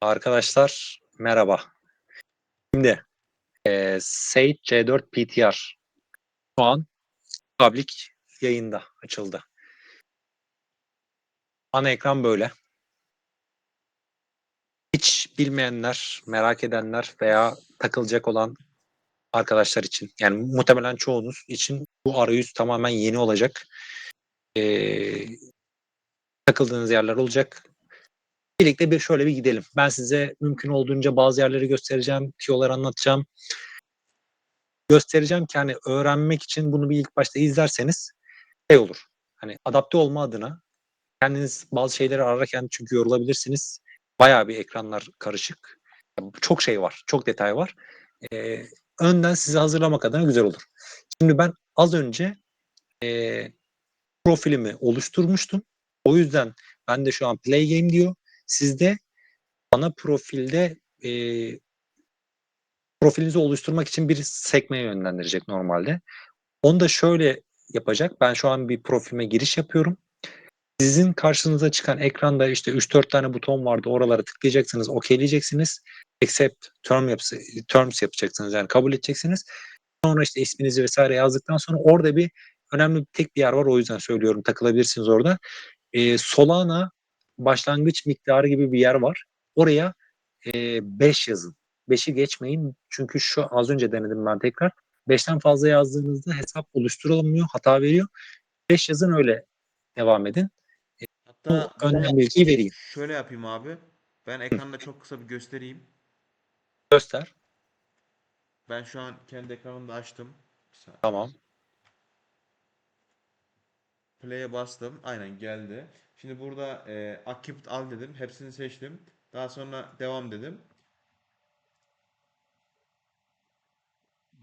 Arkadaşlar merhaba. Şimdi Sage C4 PTR şu an public yayında açıldı. Ana ekran böyle. Hiç bilmeyenler, merak edenler veya takılacak olan arkadaşlar için, yani muhtemelen çoğunuz için bu arayüz tamamen yeni olacak. E, Takıldığınız yerler olacak. Birlikte şöyle bir gidelim. Ben size mümkün olduğunca bazı yerleri göstereceğim, tiyoları anlatacağım. Göstereceğim ki hani öğrenmek için bunu bir ilk başta izlerseniz şey olur. Hani adapte olma adına kendiniz bazı şeyleri ararken çünkü yorulabilirsiniz. Bayağı bir ekranlar karışık. Çok şey var, çok detay var. Ee, Önden sizi hazırlamak adına güzel olur. Şimdi ben az önce e, profilimi oluşturmuştum. O yüzden ben de şu an play game diyor. Sizde ana profilde profilinizi oluşturmak için bir sekmeye yönlendirecek normalde. Onu da şöyle yapacak. Ben şu an bir profilime giriş yapıyorum. Sizin karşınıza çıkan ekranda işte 3-4 tane buton vardı. Oralara tıklayacaksınız, okeyleyeceksiniz. Accept terms yapacaksınız, yani kabul edeceksiniz. Sonra işte isminizi vesaire yazdıktan sonra orada bir önemli tek bir yer var. O yüzden söylüyorum, takılabilirsiniz orada. Solana başlangıç miktarı gibi bir yer var. Oraya 5 yazın. 5'i geçmeyin çünkü şu az önce denedim ben tekrar. 5'ten fazla yazdığınızda hesap oluşturulamıyor, hata veriyor. 5 yazın, öyle devam edin. Bu Hatta önemli bunu bilgiyi vereyim. şöyle yapayım abi. Ben ekranda çok kısa bir göstereyim. Göster. Ben şu an kendi ekranımda açtım. Bir saniye. Tamam. Play'e bastım. Aynen geldi. Şimdi burada Accept al dedim. Hepsini seçtim. Daha sonra devam dedim.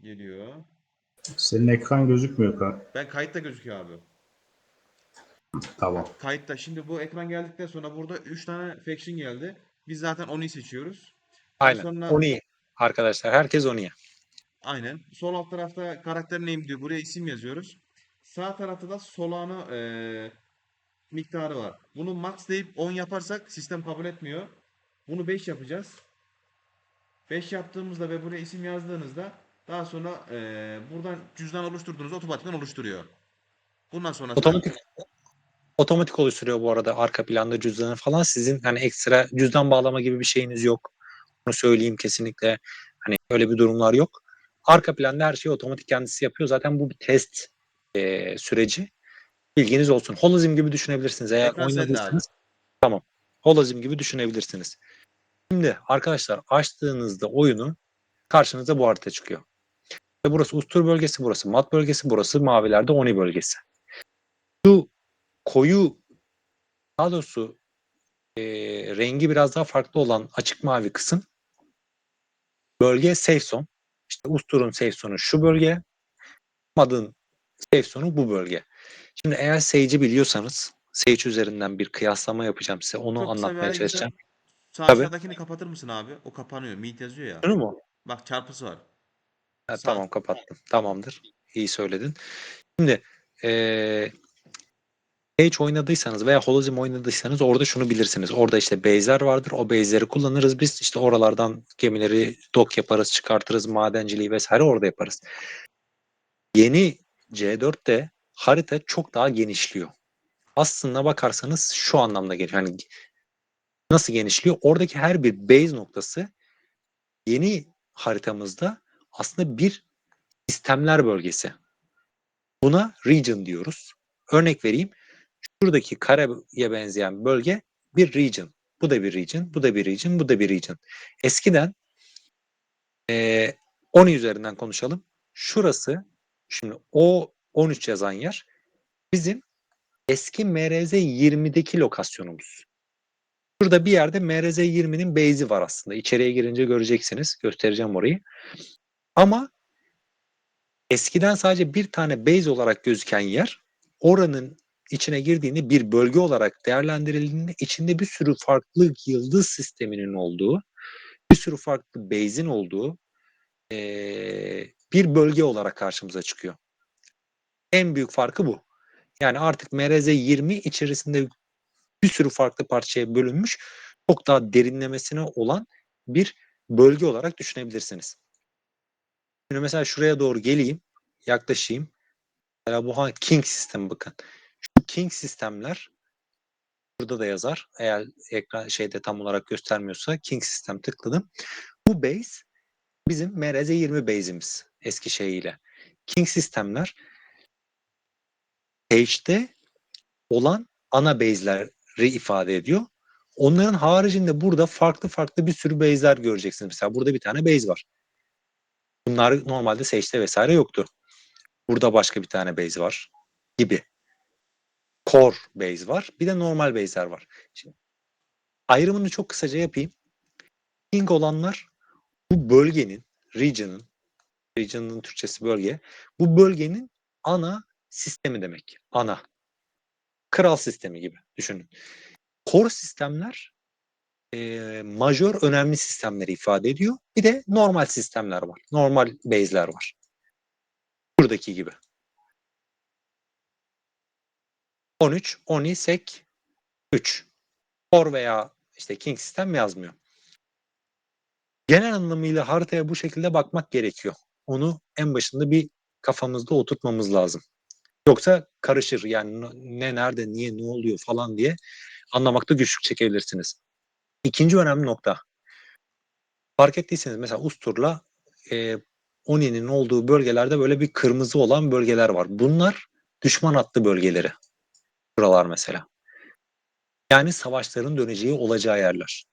Geliyor. Senin ekran gözükmüyor kanka. Ben kayıtta gözüküyor abi. Tamam. Bak kayıtta. Şimdi bu ekran geldikten sonra burada 3 tane faction geldi. Biz zaten onu seçiyoruz. Daha Aynen. sonra Onu iyi. Arkadaşlar herkes onu iyi. aynen. Sol alt tarafta karakter name diyor. Buraya isim yazıyoruz. Sağ tarafta da Solana miktarı var. Bunu max deyip 10 yaparsak sistem kabul etmiyor. Bunu 5 yapacağız. 5 yaptığımızda ve buraya isim yazdığınızda daha sonra buradan cüzdan oluşturduğunuzda otomatikman oluşturuyor. Bundan sonrasında Otomatik otomatik oluşturuyor bu arada arka planda cüzdanı falan. Sizin hani ekstra cüzdan bağlama gibi bir şeyiniz yok. Bunu söyleyeyim kesinlikle. Hani öyle bir durumlar yok. Arka planda her şeyi otomatik kendisi yapıyor. Zaten bu bir test süreci. Bilginiz olsun. Holozim gibi düşünebilirsiniz. Eğer ekran sende abi. oynadıysanız tamam. Holozim gibi düşünebilirsiniz. Şimdi arkadaşlar açtığınızda oyunu karşınıza bu harita çıkıyor. Ve burası Ustur bölgesi, burası Mat bölgesi, burası mavilerde Oni bölgesi. Şu koyu, daha doğrusu rengi biraz daha farklı olan açık mavi kısım bölge safe zone. İşte Ustur'un safe zone'u şu bölge, Mad'ın safe zone'u bu bölge. Şimdi eğer Sage'i biliyorsanız Sage üzerinden bir kıyaslama yapacağım size. Onu Çok kısa bir anlatmaya araya çalışacağım. gireceğim. Sağ Tabii. aşağıdakini kapatır mısın abi? O kapanıyor. Meet yazıyor ya. Şunu mu? Bak çarpısı var. Ha, Sağ. tamam, kapattım. Tamam. Tamamdır. İyi söyledin. Şimdi e, Sage oynadıysanız veya Holozim oynadıysanız orada şunu bilirsiniz. Orada işte base'ler vardır. O base'leri kullanırız biz. İşte oralardan gemileri dock yaparız, çıkartırız, madenciliği vesaire orada yaparız. Yeni C4'te harita çok daha genişliyor. Aslında bakarsanız şu anlamda geliyor. Hani nasıl genişliyor? Oradaki her bir base noktası yeni haritamızda aslında bir sistemler bölgesi. Buna region diyoruz. Örnek vereyim. Şuradaki kareye benzeyen bölge bir region. Bu da bir region, bu da bir region, bu da bir region. Eskiden 10 üzerinden konuşalım. Şurası, şimdi o 13 yazan yer bizim eski MRZ 20'deki lokasyonumuz. Burada bir yerde MRZ 20'nin base'i var aslında. İçeriye girince göreceksiniz. Göstereceğim orayı. Ama eskiden sadece bir tane base olarak gözüken yer, oranın içine girdiğinde bir bölge olarak değerlendirildiğinde içinde bir sürü farklı yıldız sisteminin olduğu, bir sürü farklı base'in olduğu bir bölge olarak karşımıza çıkıyor. En büyük farkı bu. Yani artık MRZ 20 içerisinde bir sürü farklı parçaya bölünmüş. çok daha derinlemesine olan bir bölge olarak düşünebilirsiniz. Şimdi mesela şuraya doğru geleyim, yaklaşayım. Mesela bu King sistemi bakın. Şu King sistemler burada da yazar. Eğer ekran şeyde tam olarak göstermiyorsa King sistem tıkladım. Bu base bizim MRZ20 base'imiz eski şeyiyle. King sistemler Sage'de olan ana base'leri ifade ediyor. Onların haricinde burada farklı bir sürü base'ler göreceksiniz. Mesela burada bir tane base var. Bunlar normalde Sage'de vesaire yoktu. Burada başka bir tane base var gibi. Core base var. Bir de normal base'ler var. Şimdi ayrımını çok kısaca yapayım. King olanlar bu bölgenin, region'ın Türkçesi bölge. Bu bölgenin ana sistemi demek. Ana. Kral sistemi gibi düşünün. Core sistemler majör önemli sistemleri ifade ediyor. Bir de normal sistemler var. Normal base'ler var. Buradaki gibi. 13, ONI, SEC 3. Core veya işte King sistem yazmıyor. Genel anlamıyla haritaya bu şekilde bakmak gerekiyor. Onu en başında bir kafamızda oturtmamız lazım. Yoksa karışır yani ne nerede niye ne oluyor falan diye anlamakta güçlük çekebilirsiniz. İkinci önemli nokta. Fark ettiyseniz mesela Ustur'la Oni'nin olduğu bölgelerde böyle bir kırmızı olan bölgeler var. Bunlar düşman hattı bölgeleri. Buralar mesela. Yani savaşların döneceği olacağı yerler.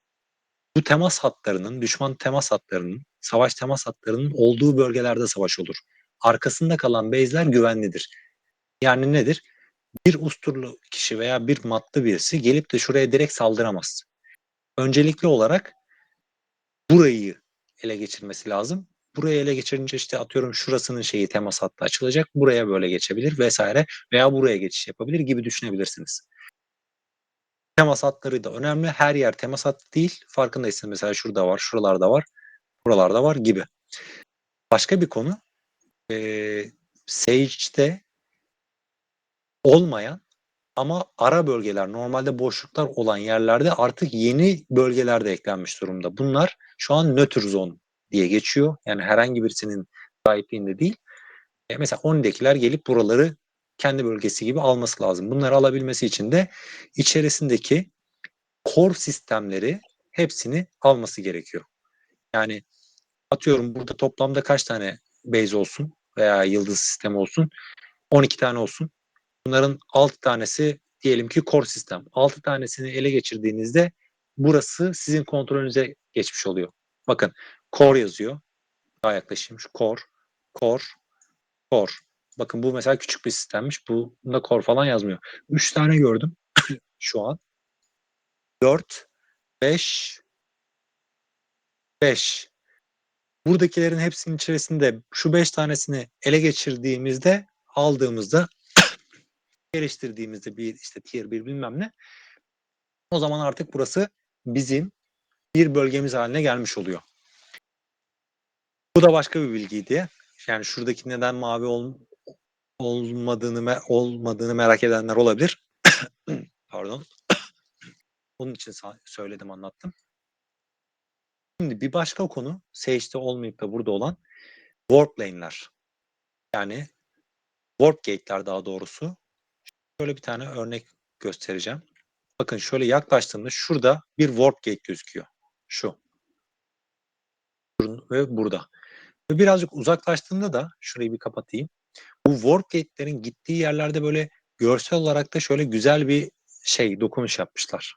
Bu temas hatlarının, düşman temas hatlarının, savaş temas hatlarının olduğu bölgelerde savaş olur. Arkasında kalan base'ler güvenlidir. Yani nedir? Bir usturlu kişi veya bir matlı birisi gelip de şuraya direkt saldıramaz. Öncelikli olarak burayı ele geçirmesi lazım. Burayı ele geçirince işte atıyorum şurasının şeyi temas hattı açılacak. Buraya böyle geçebilir vesaire veya buraya geçiş yapabilir gibi düşünebilirsiniz. Temas hatları da önemli. Her yer temas hattı değil. Farkındaysanız mesela şurada var, şuralarda var, buralarda var gibi. Başka bir konu Sage'de olmayan ama ara bölgeler, normalde boşluklar olan yerlerde artık yeni bölgeler de eklenmiş durumda. Bunlar şu an nötr zone diye geçiyor. Yani herhangi birisinin sahipliğinde değil. Mesela ONI'dekiler gelip buraları kendi bölgesi gibi alması lazım. Bunları alabilmesi için de içerisindeki core sistemleri hepsini alması gerekiyor. Yani atıyorum burada toplamda kaç tane base olsun veya yıldız sistemi olsun? 12 tane olsun. Bunların 6 tanesi diyelim ki core sistem. 6 tanesini ele geçirdiğinizde burası sizin kontrolünüze geçmiş oluyor. Bakın core yazıyor. Daha yaklaşayım. Şu core. Bakın bu mesela küçük bir sistemmiş. Bunda core falan yazmıyor. 3 tane gördüm şu an. 4, 5. Buradakilerin hepsinin içerisinde şu 5 tanesini ele geçirdiğimizde, aldığımızda, geliştirdiğimizde bir işte tier 1 bilmem ne, o zaman artık burası bizim bir bölgemiz haline gelmiş oluyor. Bu da başka bir bilgiydi. Yani şuradaki neden mavi olmadığını merak edenler olabilir. Pardon. Onun için söyledim, anlattım. Şimdi bir başka konu, Sage'de olmayıp da burada olan warp lane'ler. Yani warp gate'ler daha doğrusu. Şöyle bir tane örnek göstereceğim. Bakın şöyle yaklaştığımda şurada bir warp gate gözüküyor. Şu. Ve burada. Ve birazcık uzaklaştığında da şurayı bir kapatayım. Bu warp gate'lerin gittiği yerlerde böyle görsel olarak da şöyle güzel bir dokunuş yapmışlar.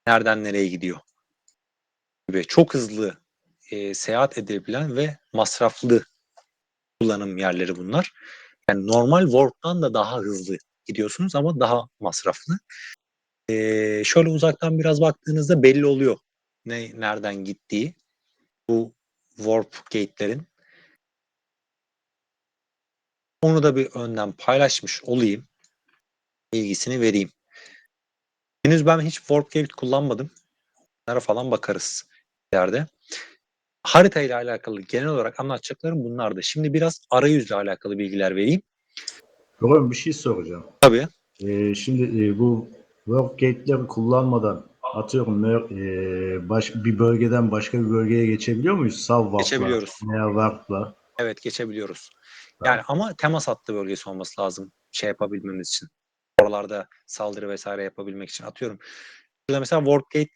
Nereden nereye gidiyor. Ve çok hızlı seyahat edebilen ve masraflı kullanım yerleri bunlar. Yani normal warp'tan da daha hızlı gidiyorsunuz ama daha masraflı. Şöyle uzaktan biraz baktığınızda belli oluyor nereden gittiği bu warp gate'lerin. Onu da bir önden paylaşmış olayım. Bilgisini vereyim. Henüz ben hiç warp gate kullanmadım. Bunlara falan bakarız ileride. Harita ile alakalı genel olarak anlatacaklarım bunlardı. Şimdi biraz arayüzle alakalı bilgiler vereyim. Robin bir şey soracağım. Tabii. Şimdi bu work gate'leri kullanmadan atıyorum bir bölgeden başka bir bölgeye geçebiliyor muyuz? Subwarp'la Geçebiliyoruz. veya Warp'la. Evet, geçebiliyoruz. Tamam. Yani ama temas hattı bölgesi olması lazım şey yapabilmemiz için. Oralarda saldırı vesaire yapabilmek için. Atıyorum. Burada mesela Warp Gate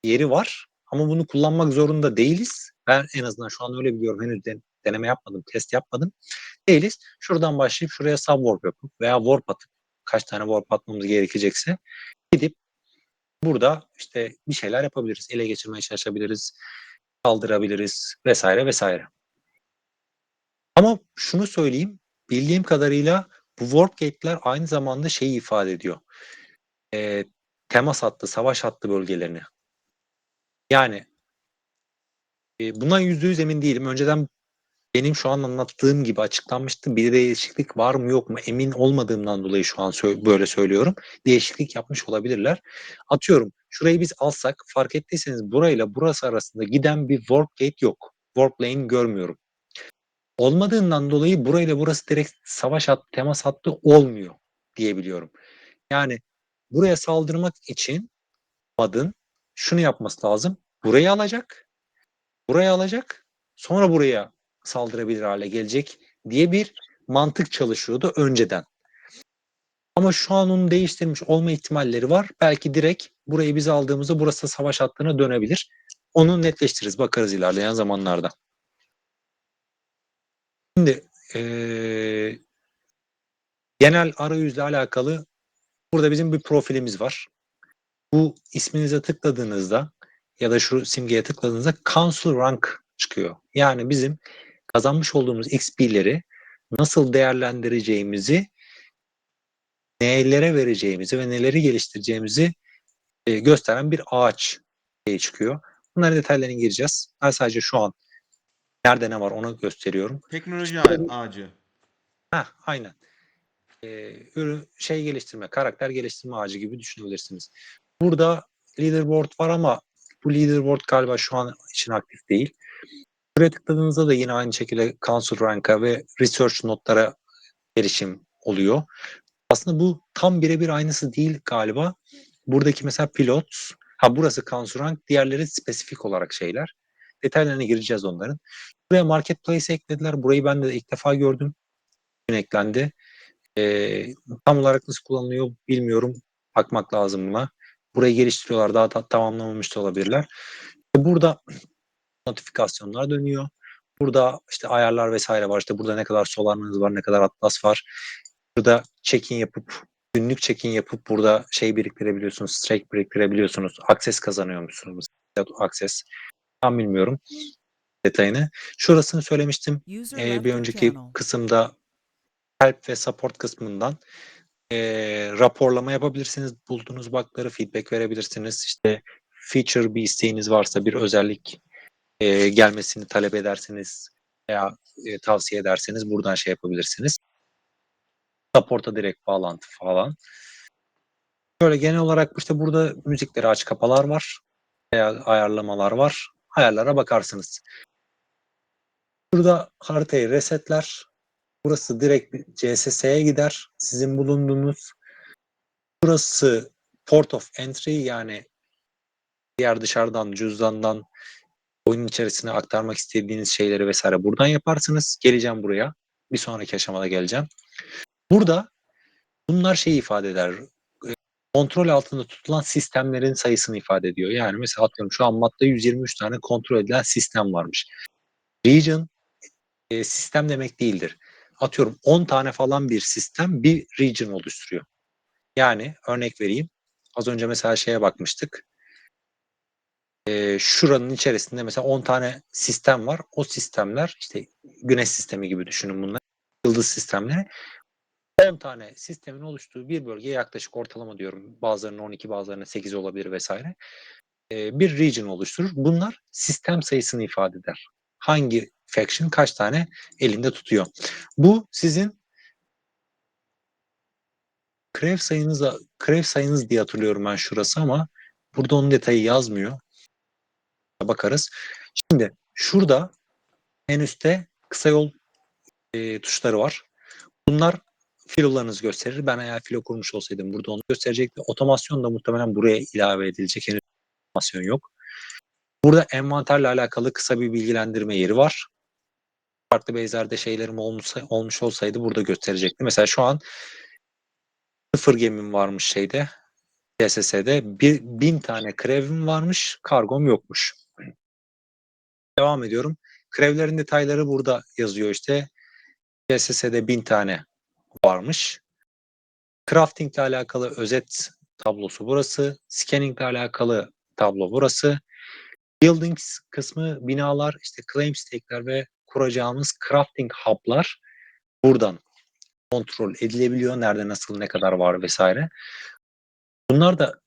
yeri var ama bunu kullanmak zorunda değiliz. Ben en azından şu an öyle biliyorum. Henüz deneme yapmadım, test yapmadım. Değiliz. Şuradan başlayıp şuraya subwarp yapıp veya warp atıp kaç tane warp atmamız gerekecekse gidip burada işte bir şeyler yapabiliriz. Ele geçirmeye çalışabiliriz, kaldırabiliriz vesaire vesaire. Ama şunu söyleyeyim, bildiğim kadarıyla bu warp gate'ler aynı zamanda şeyi ifade ediyor. Temas hattı, savaş hattı bölgelerini. Yani buna %100 emin değilim. Önceden benim şu an anlattığım gibi açıklanmıştı. Bir değişiklik var mı yok mu emin olmadığımdan dolayı şu an böyle söylüyorum. Değişiklik yapmış olabilirler. Atıyorum şurayı biz alsak fark ettiyseniz burayla burası arasında giden bir warp gate yok. Warp lane görmüyorum. Olmadığından dolayı burayla burası direkt savaş hattı, temas hattı olmuyor diyebiliyorum. Yani buraya saldırmak için Mad'ın şunu yapması lazım. Burayı alacak, sonra buraya saldırabilir hale gelecek diye bir mantık çalışıyordu önceden. Ama şu an onu değiştirmiş olma ihtimalleri var. Belki direkt burayı biz aldığımızda burası savaş hattına dönebilir. Onu netleştiririz, bakarız ilerleyen zamanlarda. Şimdi genel arayüzle alakalı burada bizim bir profilimiz var. Bu isminize tıkladığınızda ya da şu simgeye tıkladığınızda Council Rank çıkıyor. Yani bizim kazanmış olduğumuz XP'leri nasıl değerlendireceğimizi, nelere vereceğimizi ve neleri geliştireceğimizi gösteren bir ağaç çıkıyor. Bunların detaylarına gireceğiz. Ben sadece şu an nerede ne var onu gösteriyorum. Teknoloji ağacı. Aynen. Ürün geliştirme, karakter geliştirme ağacı gibi düşünebilirsiniz. Burada leaderboard var ama bu leaderboard galiba şu an için aktif değil. Buraya tıkladığınızda da yine aynı şekilde Council Rank'a ve Research notlara erişim oluyor. Aslında bu tam birebir aynısı değil galiba. Buradaki mesela Pilots, burası Council Rank, diğerleri spesifik olarak şeyler. Detaylarına gireceğiz onların. Buraya Marketplace eklediler. Burayı ben de ilk defa gördüm. Bugün eklendi. Tam olarak nasıl kullanılıyor bilmiyorum. Bakmak lazım buna. Burayı geliştiriyorlar. Daha tamamlamamış da olabilirler. Burada notifikasyonlar dönüyor. Burada işte ayarlar vesaire var. İşte burada ne kadar Solar'ınız var, ne kadar Atlas var. Burada check-in yapıp, günlük check-in yapıp burada biriktirebiliyorsunuz, stake biriktirebiliyorsunuz. Access kazanıyor musunuz? Access. Tam bilmiyorum detayını. Şurasını söylemiştim. Bir önceki kısımda help ve support kısmından raporlama yapabilirsiniz. Bulduğunuz bug'ları feedback verebilirsiniz. İşte feature bir isteğiniz varsa, bir özellik gelmesini talep ederseniz veya tavsiye ederseniz buradan yapabilirsiniz. Support'a direkt bağlantı falan. Böyle genel olarak işte burada müzikleri aç kapalar var veya ayarlamalar var. Ayarlara bakarsınız. Burada haritayı resetler. Burası direkt CSS'ye gider. Sizin bulunduğunuz. Burası Port of Entry, yani diğer dışarıdan, cüzdandan oyunun içerisine aktarmak istediğiniz şeyleri vesaire buradan yaparsınız. Geleceğim buraya. Bir sonraki aşamada geleceğim. Burada bunlar ifade eder. Kontrol altında tutulan sistemlerin sayısını ifade ediyor. Yani mesela atıyorum şu an madde 123 tane kontrol edilen sistem varmış. Region sistem demek değildir. Atıyorum 10 tane falan bir sistem bir region oluşturuyor. Yani örnek vereyim. Az önce mesela bakmıştık. Şuranın içerisinde mesela 10 tane sistem var. O sistemler işte güneş sistemi gibi düşünün bunları. Yıldız sistemleri. 10 tane sistemin oluştuğu bir bölgeye yaklaşık ortalama diyorum. Bazılarının 12, bazılarının 8 olabilir vesaire. Bir region oluşturur. Bunlar sistem sayısını ifade eder. Hangi faction kaç tane elinde tutuyor. Bu sizin Krev sayınız diye hatırlıyorum ben şurası ama burada onun detayı yazmıyor. Bakarız. Şimdi şurada en üstte kısa yol tuşları var. Bunlar filolarınızı gösterir. Ben eğer filo kurmuş olsaydım burada onu gösterecekti. Otomasyon da muhtemelen buraya ilave edilecek. Henüz animasyon yok. Burada envanterle alakalı kısa bir bilgilendirme yeri var. Farklı base'lerde şeylerim olmuş olsaydı burada gösterecekti. Mesela şu an 0 gemim varmış şeyde. CSS'de 1000 tane krevim varmış, kargom yokmuş. Devam ediyorum. Krevlerin detayları burada yazıyor işte. CSS'de 1000 tane varmış. Crafting ile alakalı özet tablosu burası. Scanning ile alakalı tablo burası. Buildings kısmı binalar, işte claim stake'ler ve kuracağımız crafting hub'lar buradan kontrol edilebiliyor. Nerede, nasıl, ne kadar var vesaire. Bunlar da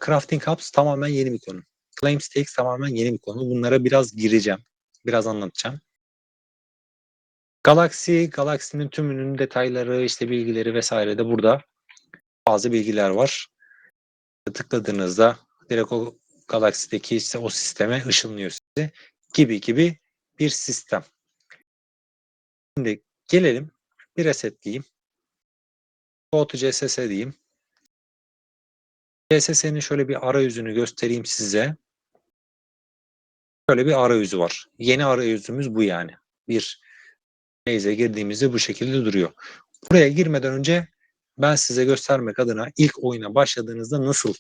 crafting hubs tamamen yeni bir konu. Claim stakes tamamen yeni bir konu. Bunlara biraz gireceğim. Biraz anlatacağım. Galaxy'nin tümünün detayları, işte bilgileri vesaire de burada bazı bilgiler var. Tıkladığınızda direkt o Galaxy'deki işte o sisteme ışınlıyor sizi gibi bir sistem. Şimdi gelelim bir resetleyeyim. Go to CSS diyeyim. CSS'nin şöyle bir arayüzünü göstereyim size. Şöyle bir arayüzü var. Yeni arayüzümüz bu yani. Bir base'e girdiğimizde bu şekilde duruyor. Buraya girmeden önce ben size göstermek adına ilk oyuna başladığınızda nasıl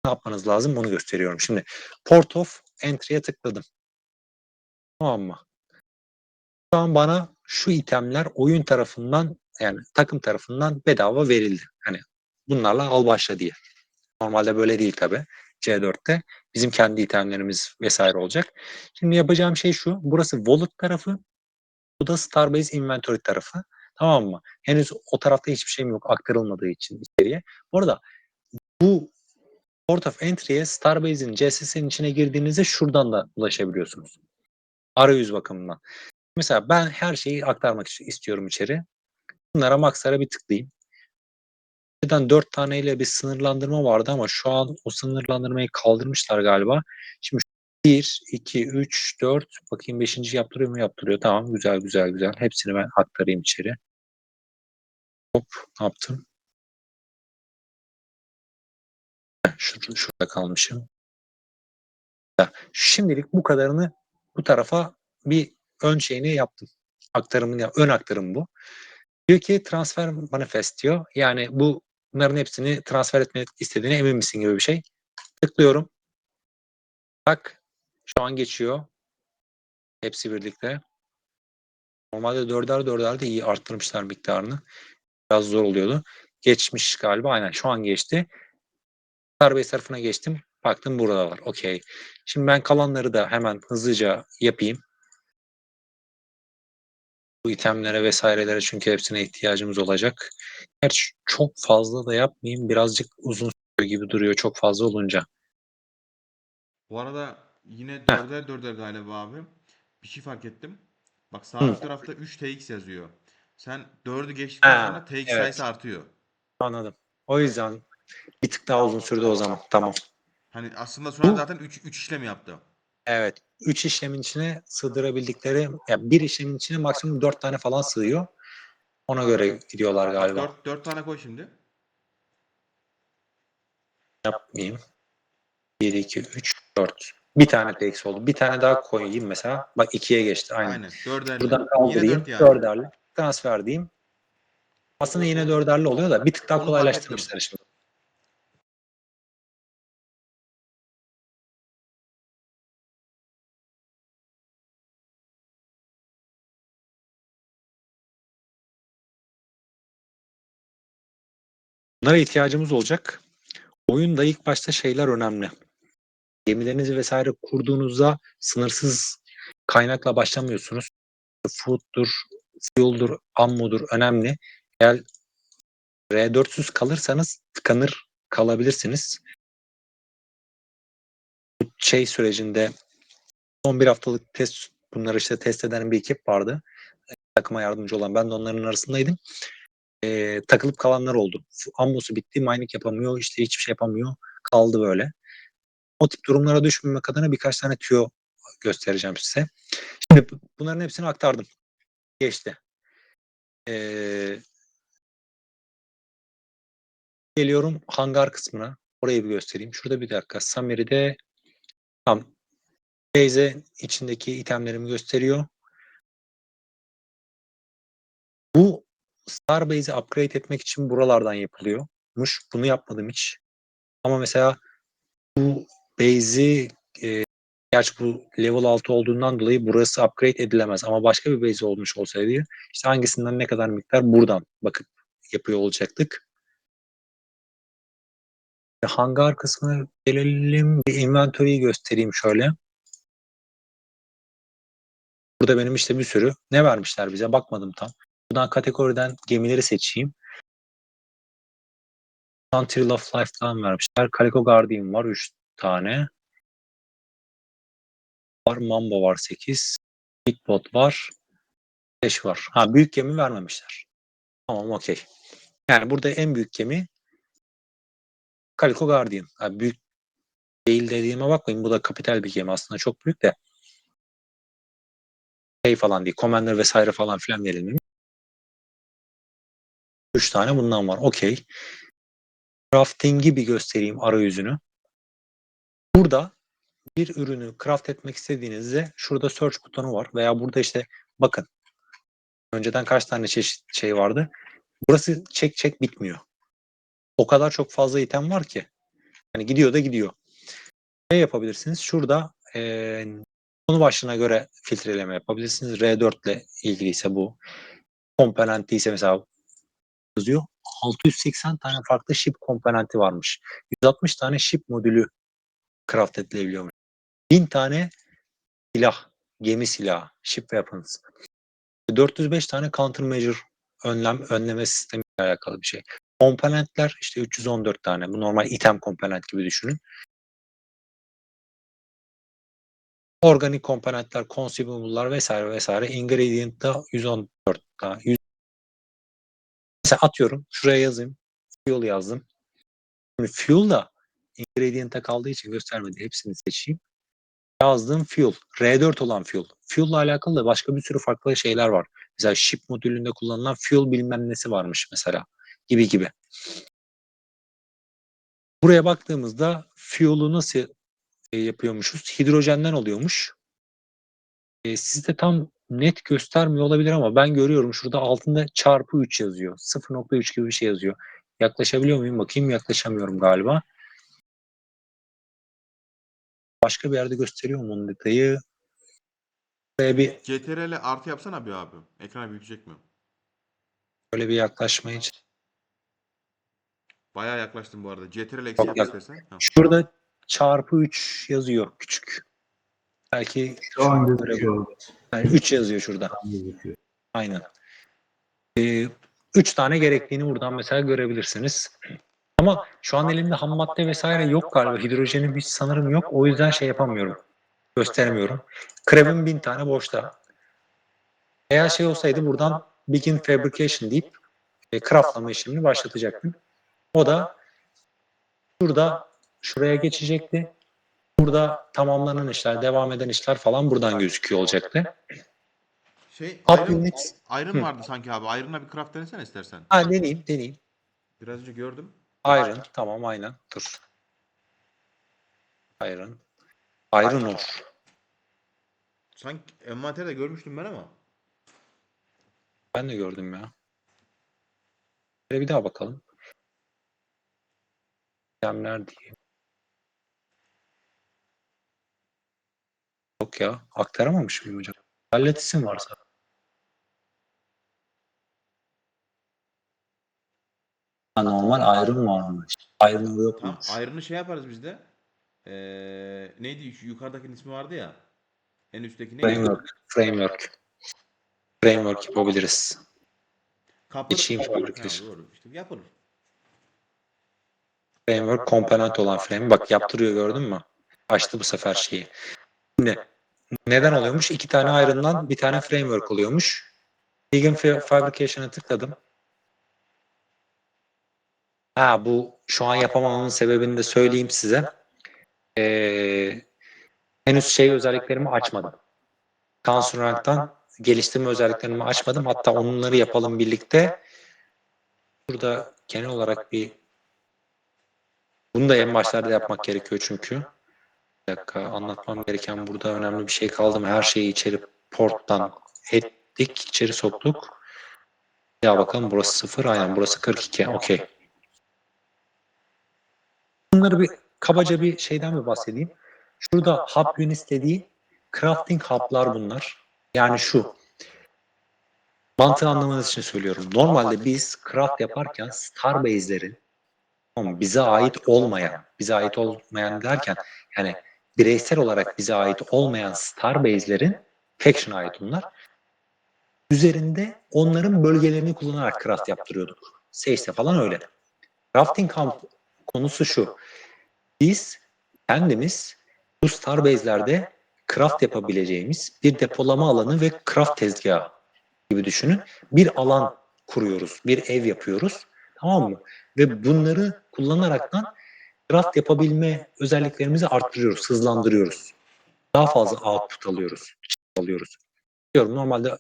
ne yapmanız lazım onu gösteriyorum. Şimdi Port of Entry'ye tıkladım. Tamam mı? Şu an bana şu itemler oyun tarafından, yani takım tarafından bedava verildi. Hani bunlarla al başla diye. Normalde böyle değil tabii. C4'te bizim kendi itemlerimiz vesaire olacak. Şimdi yapacağım şey şu. Burası wallet tarafı. Bu da Starbase Inventory tarafı. Tamam mı? Henüz o tarafta hiçbir şeyim yok aktarılmadığı için içeriye. Bu arada bu Port of Entry'ye Starbase'in CSS'nin içine girdiğinizde şuradan da ulaşabiliyorsunuz. Arayüz bakımından. Mesela ben her şeyi aktarmak istiyorum içeri. Bunlara Max'lara bir tıklayayım. Önceden 4 taneyle bir sınırlandırma vardı ama şu an o sınırlandırmayı kaldırmışlar galiba. Şimdi 1, 2, 3, 4 bakayım 5. yaptırıyor mu? Yaptırıyor. Tamam, güzel. Hepsini ben aktarayım içeri. Hop, ne yaptım? Şurada kalmışım. Şimdilik bu kadarını bu tarafa bir ön şeyini yaptım. Ön aktarım bu. Diyor ki transfer manifest diyor. Yani bunların hepsini transfer etmek istediğine emin misin gibi bir şey. Tıklıyorum. Bak şu an geçiyor. Hepsi birlikte. Normalde dörder de iyi arttırmışlar miktarını. Biraz zor oluyordu. Geçmiş galiba. Aynen şu an geçti. Starbase tarafına geçtim. Baktım buradalar. Okey. Şimdi ben kalanları da hemen hızlıca yapayım. Bu itemlere vesairelere çünkü hepsine ihtiyacımız olacak. Gerçi çok fazla da yapmayayım. Birazcık uzun sürüyor gibi duruyor çok fazla olunca. Bu arada yine Heh. dörder dörder galiba abi. Bir şey fark ettim. Bak sağ Hı. üst tarafta 3 TX yazıyor. Sen 4'ü geçtikten Ha, sonra TX evet. sayısı artıyor. Anladım. O yüzden bir tık daha uzun sürdü o zaman. Tamam. Hani aslında şu an Bu zaten 3 işlem yaptı. evet. 3 işlemin içine sığdırabildikleri, yani bir işlemin içine maksimum 4 tane falan sığıyor. Ona göre gidiyorlar Bak galiba. 4 tane koy şimdi. Yapmayayım. 1, 2, 3, 4. Bir tane TX oldu. Bir tane daha koyayım mesela. Bak 2'ye geçti. Aynen. Aynen. Dörderli. Buradan Yine kaldırayım. 4 yani. Dörderli. Transfer diyeyim. Aslında yine dörderli oluyor da bir tık daha Onu fark ettim. kolaylaştırmışlar şimdi. Bunlara ihtiyacımız olacak. Oyunda ilk başta şeyler önemli. Gemilerinizi vesaire kurduğunuzda sınırsız kaynakla başlamıyorsunuz. Food'dur, fuel'dur, ammodur önemli. Eğer R4'süz kalırsanız tıkanır kalabilirsiniz. Bu şey sürecinde son bir haftalık bunları işte test eden bir ekip vardı. Takıma yardımcı olan ben de onların arasındaydım. Takılıp kalanlar oldu. Ammosu bitti, mining yapamıyor, işte hiçbir şey yapamıyor. Kaldı böyle. O tip durumlara düşmemek adına birkaç tane tüyo göstereceğim size. Şimdi bunların hepsini aktardım. Geçti. Geliyorum hangar kısmına. Orayı bir göstereyim. Şurada bir dakika. Summary'de tam base içindeki itemlerimi gösteriyor. Bu Starbase'i upgrade etmek için buralardan yapılıyormuş. Bunu yapmadım hiç. Ama mesela bu base'i gerçi bu level 6 olduğundan dolayı burası upgrade edilemez. Ama başka bir base olmuş olsaydı işte hangisinden ne kadar miktar buradan bakıp yapıyor olacaktık. Hangar kısmına gelelim. Bir inventory'yi göstereyim şöyle. Burada benim işte bir sürü ne vermişler bize bakmadım tam. Buradan kategoriden gemileri seçeyim. Country of Life'dan vermişler. Calico Guardian var 3 tane. Var Mamba var 8. Big Bot var. 5 var. Ha büyük gemi vermemişler. Tamam okey. Yani burada en büyük gemi Calico Guardian. Ha, büyük değil dediğime bakmayın. Bu da kapital bir gemi aslında çok büyük de. Şey falan değil. Commander vesaire falan filan verilmemiş. 3 tane bundan var. Okey. Crafting'i bir göstereyim arayüzünü. Burada bir ürünü craft etmek istediğinizde şurada search butonu var veya burada işte bakın önceden kaç tane çeşit şey vardı. Burası çek bitmiyor. O kadar çok fazla item var ki. Hani gidiyor da gidiyor. Ne yapabilirsiniz? Şurada konu başlığına göre filtreleme yapabilirsiniz. R4 ile ilgiliyse bu. Komponenti ise mesela yazıyor. 680 tane farklı ship komponenti varmış. 160 tane ship modülü craft edilebiliyormuş. 1000 tane silah, gemi silahı, ship weapons. 405 tane countermeasure önleme sistemiyle alakalı bir şey. Komponentler işte 314 tane. Bu normal item komponent gibi düşünün. Organik komponentler, consumable'lar vesaire vesaire. Ingredient'ta 114 tane. Mesela atıyorum şuraya yazayım. Fuel yazdım. Şimdi fuel da ingredient'ta kaldığı için göstermedi. Hepsini seçeyim. Yazdığım fuel. R4 olan fuel. Fuel'la alakalı da başka bir sürü farklı şeyler var. Mesela ship modülünde kullanılan fuel bilmem nesi varmış mesela. Gibi gibi. Buraya baktığımızda fuel'u nasıl yapıyormuşuz? Hidrojenden oluyormuş. Sizde tam net göstermiyor olabilir ama ben görüyorum şurada altında çarpı 3 yazıyor. 0.3 gibi bir şey yazıyor. Yaklaşabiliyor muyum? Bakayım yaklaşamıyorum galiba. Başka bir yerde gösteriyor mu onun detayı? Buraya bir CTRL artı yapsana bir abi. Ekrana büyütecek mi? böyle bir yaklaşmayı Bayağı yaklaştım bu arada. CTRL eksi çok yap yak. istersen. Ha. Şurada çarpı 3 yazıyor küçük. Belki Şu şu an an gözüküyor. yani 3 yazıyor şurada. Şu an gözüküyor. Aynen. 3 tane gerektiğini buradan mesela görebilirsiniz. Ama şu an elimde ham madde vesaire yok galiba. Hidrojenin bir sanırım yok. O yüzden şey yapamıyorum. Gösteremiyorum. Krebim 1000 tane boşta. Eğer şey olsaydı buradan Begin Fabrication deyip craftlama işlemini başlatacaktım. O da şurada şuraya geçecekti. Burada tamamlanan işler, devam eden işler falan buradan gözüküyor olacaktı. Şey Up Iron, Units. Iron vardı sanki abi. Iron'la bir craft denesene istersen. Ha deneyeyim. Biraz önce gördüm. Iron. Tamam aynen. Dur. Iron. Iron ore. Sanki envanterde görmüştüm ben ama. Ben de gördüm ya. Şöyle bir daha bakalım. İtemler diye. Yok ya. Aktaramamış mıyım hocam? Hallet isim varsa. Ha, normal Iron varmış. Iron ore Tam yokmuş. Iron'ı şey yaparız biz de. Neydi şu yukarıdakinin ismi vardı ya. En üstteki neydi? Framework yapabiliriz. Copper. Geçeyim Ha fabrication. doğru. İşte yapılır. Framework komponent olan frame. Bak yaptırıyor gördün mü? Açtı bu sefer şeyi. Şimdi neden oluyormuş? 2 tane Iron'dan bir tane framework oluyormuş. Vegan Fabrication'a tıkladım. Ha bu şu an yapamamamın sebebini de söyleyeyim size. Henüz şey özelliklerimi açmadım. Counter-Strike'dan geliştirme özelliklerimi açmadım. Hatta onları yapalım birlikte. Burada genel olarak bir Bunu da en başlarda yapmak gerekiyor çünkü. Bir dakika, anlatmam gereken burada önemli bir şey kaldı mı? Her şeyi içeri porttan ettik, içeri soktuk. Ya bakalım, burası 0, aynen burası 42. Okey. Bunları bir kabaca bir şeyden mi bahsedeyim? Şurada hub units dediği crafting hub'lar bunlar. Yani şu, mantığı anlamanız için söylüyorum. Normalde biz craft yaparken Starbase'lerin, tamam, bize ait olmayan derken yani bireysel olarak bize ait olmayan Starbase'lerin, Faction'a ait bunlar, üzerinde onların bölgelerini kullanarak craft yaptırıyorduk. Sage'de falan öyle. Crafting Camp konusu şu. Biz kendimiz bu Starbase'lerde craft yapabileceğimiz bir depolama alanı ve craft tezgahı gibi düşünün. Bir alan kuruyoruz, bir ev yapıyoruz. Tamam mı? Ve bunları kullanaraktan craft yapabilme özelliklerimizi arttırıyoruz, hızlandırıyoruz. Daha fazla output alıyoruz. Diyorum, normalde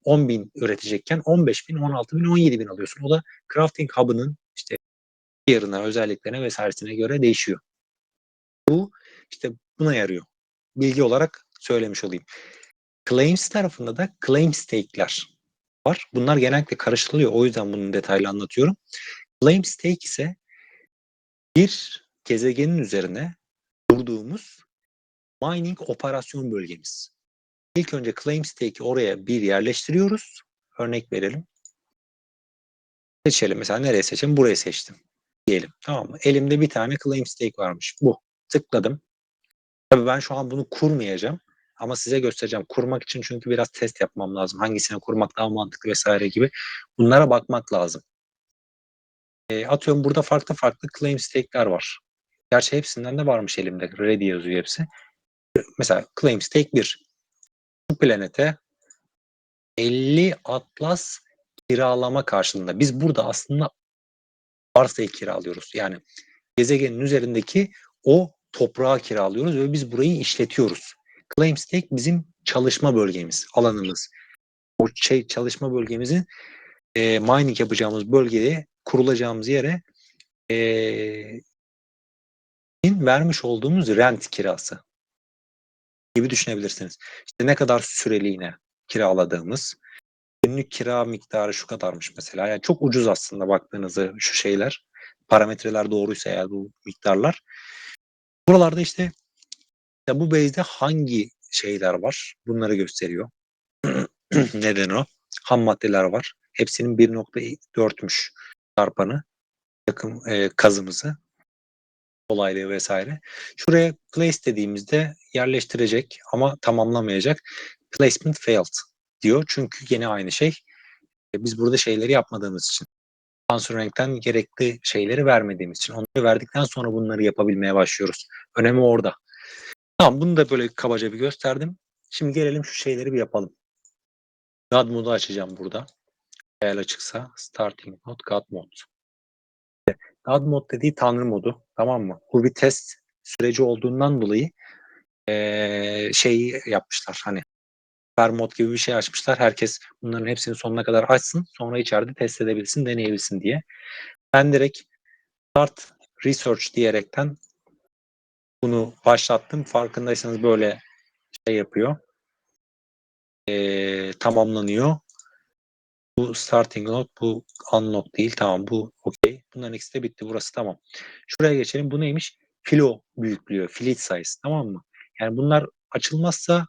10.000 üretecekken 15.000, 16.000, 17.000 alıyorsun. O da crafting hub'ının işte yarına, özelliklerine vesairesine göre değişiyor. Bu işte buna yarıyor. Bilgi olarak söylemiş olayım. Claims tarafında da claim stake'ler var. Bunlar genellikle karıştırılıyor. O yüzden bunu detaylı anlatıyorum. Claim stake ise bir gezegenin üzerine kurduğumuz mining operasyon bölgemiz. İlk önce claim stake'i oraya bir yerleştiriyoruz. Örnek verelim. Seçelim. Mesela nereye seçelim? Burayı seçtim diyelim. Tamam mı? Elimde bir tane claim stake varmış. Bu. Tıkladım. Tabii ben şu an bunu kurmayacağım. Ama size göstereceğim. Kurmak için çünkü biraz test yapmam lazım. Hangisine kurmak daha mantıklı vesaire gibi. Bunlara bakmak lazım. Atıyorum, burada farklı farklı claim stake'ler var. Gerçi hepsinden de varmış elimde. Ready yazıyor hepsi. Mesela claim stake 1. Bu planete 50 atlas kiralama karşılığında. Biz burada aslında arsayı kiralıyoruz. Yani gezegenin üzerindeki o toprağı kiralıyoruz ve biz burayı işletiyoruz. Claim stake bizim çalışma bölgemiz, alanımız. O çalışma bölgemizin mining yapacağımız bölgeye, kurulacağımız yere vermiş olduğumuz rent kirası gibi düşünebilirsiniz. İşte ne kadar süreliğine kiraladığımız, günlük kira miktarı şu kadarmış mesela. Yani çok ucuz aslında baktığınızda şu şeyler. Parametreler doğruysa eğer bu miktarlar. Buralarda işte ya bu base'de hangi şeyler var? Bunları gösteriyor. Neden o? Ham maddeler var. Hepsinin 1.4'müş çarpanı. Takım kazımızı, olaylığı vesaire. Şuraya place dediğimizde yerleştirecek ama tamamlamayacak. Placement failed diyor. Çünkü yine aynı şey. Biz burada şeyleri yapmadığımız için. Renkten gerekli şeyleri vermediğimiz için. Onları verdikten sonra bunları yapabilmeye başlıyoruz. Önemi orada. Tamam, bunu da böyle kabaca bir gösterdim. Şimdi gelelim şu şeyleri bir yapalım. God modu açacağım burada. Eğer açıksa starting mode, God mode. God mode dediği tanrı modu. Tamam mı? Bu bir test süreci olduğundan dolayı şeyi yapmışlar. Hani per mod gibi bir şey açmışlar. Herkes bunların hepsini sonuna kadar açsın. Sonra içeride test edebilsin, deneyebilsin diye. Ben direkt start research diyerekten bunu başlattım. Farkındaysanız böyle şey yapıyor. Tamamlanıyor. Bu starting node, bu unlock değil. Tamam, bu okey. Bunların ikisi de bitti. Burası tamam. Şuraya geçelim. Bu neymiş? Filo büyüklüğü. Fleet size. Tamam mı? Yani bunlar açılmazsa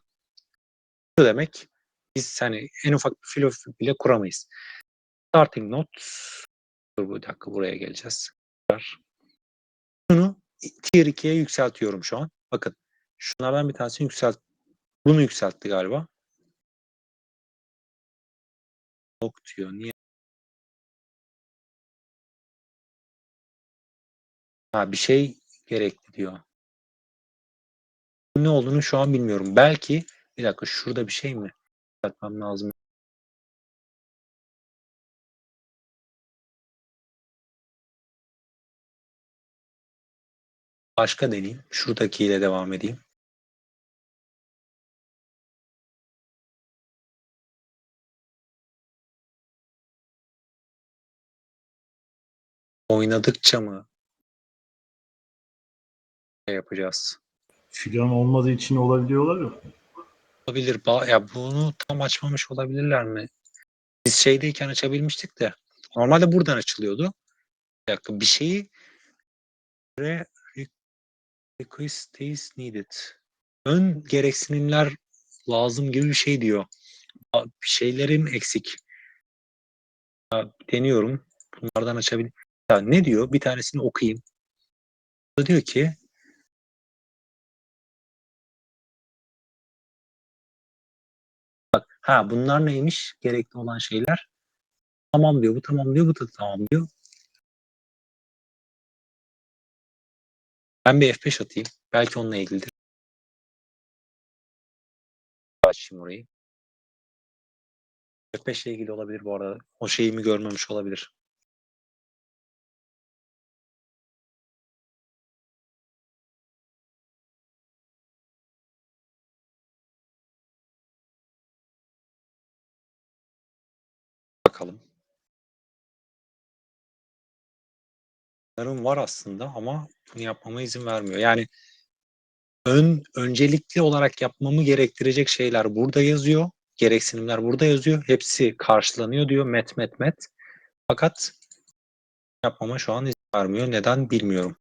şu demek. Biz hani en ufak bir filo bile kuramayız. Starting node. Dur bir dakika, buraya geleceğiz. Bunu tier 2'ye yükseltiyorum şu an. Bakın. Şunlardan bir tanesini bunu yükseltti galiba. Yok diyor. Niye? Ha, bir şey gerekli diyor. Ne olduğunu şu an bilmiyorum. Belki bir dakika, şurada bir şey mi yapmam lazım? Başka deneyeyim. Şuradakiyle devam edeyim. Oynadıkça mı? yapacağız. Filan olmadığı için olabiliyorlar ya. Olabilir. Ya bunu tam açmamış olabilirler mi? Biz şeydeyken açabilmiştik de. Normalde buradan açılıyordu. Bir dakika, bir şeyi request is needed. Ön gereksinimler lazım gibi bir şey diyor. Bir şeylerim eksik. Deniyorum. Bunlardan açabilir. Ya ne diyor? Bir tanesini okuyayım. O diyor ki bunlar neymiş? Gerekli olan şeyler. Tamam diyor. Bu tamam diyor. Bu da tamam diyor. Ben bir F5 atayım. Belki onunla ilgilidir. Açayım orayı. F5 ile ilgili olabilir bu arada. O şeyimi görmemiş olabilir. Bakalım. Bunların var aslında ama bunu yapmama izin vermiyor. Yani öncelikli olarak yapmamı gerektirecek şeyler burada yazıyor. Gereksinimler burada yazıyor. Hepsi karşılanıyor diyor. Met. Fakat yapmama şu an izin vermiyor. Neden bilmiyorum.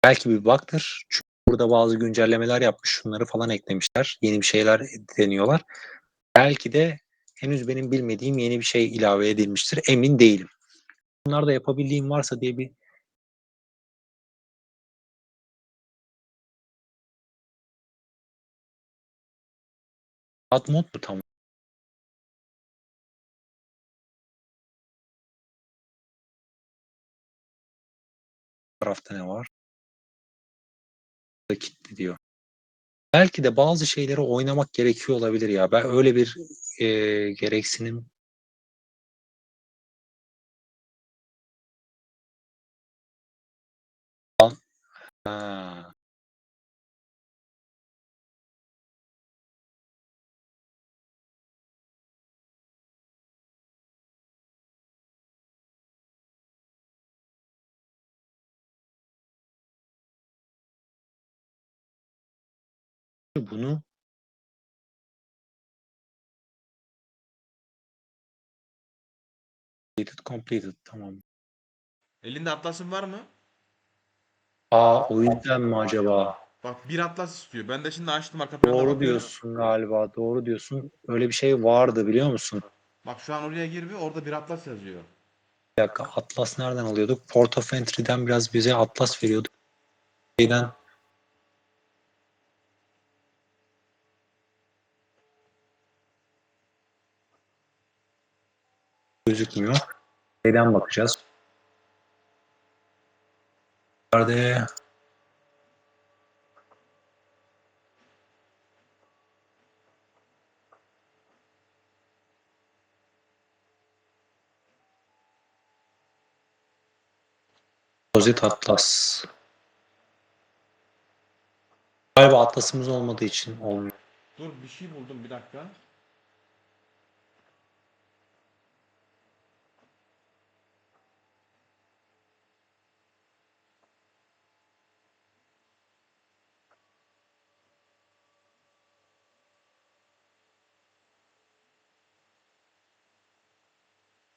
Belki bir bug'dır. Çünkü burada bazı güncellemeler yapmış. Şunları falan eklemişler. Yeni bir şeyler deniyorlar. Belki de henüz benim bilmediğim yeni bir şey ilave edilmiştir. Emin değilim. Bunlarda yapabildiğim varsa diye bir ad mod mu tam? Tarafta ne var? Kilitli diyor. Belki de bazı şeyleri oynamak gerekiyor olabilir ya. Ben öyle bir gereksinim. Ha, bunu completed tamam. Elinde atlasın var mı? O yüzden mi acaba? Bak bir atlas istiyor. Ben de şimdi açtım arka planda Doğru bakıyorum. diyorsun galiba. Doğru diyorsun. Öyle bir şey vardı biliyor musun? Bak şu an oraya girmiyor. Orada bir atlas yazıyor. Bir dakika, Atlas nereden alıyorduk? Port of Entry'den biraz bize Atlas veriyordu. Şeyden gözükmüyor. Şeyden bakacağız. Nerede? Deposit Atlas. Galiba Atlas'ımız olmadığı için olmuyor. Dur bir şey buldum bir dakika.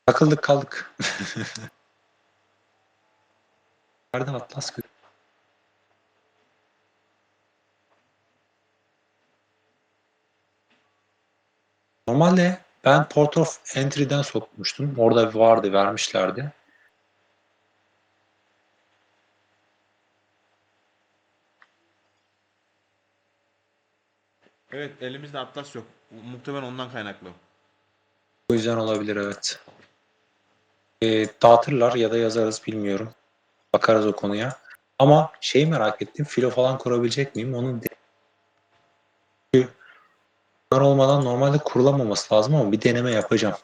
Takıldık kaldık. Nerede Atlas? Normalde ben Port of Entry'den sokmuştum. Orada vardı, vermişlerdi. Evet elimizde atlas yok. Muhtemelen ondan kaynaklı. O yüzden olabilir, evet. Dağıtırlar ya da yazarız, bilmiyorum. Bakarız o konuya. Ama şeyi merak ettim. Filo falan kurabilecek miyim? Onun olmadan normalde kurulamaması lazım ama bir deneme yapacağım.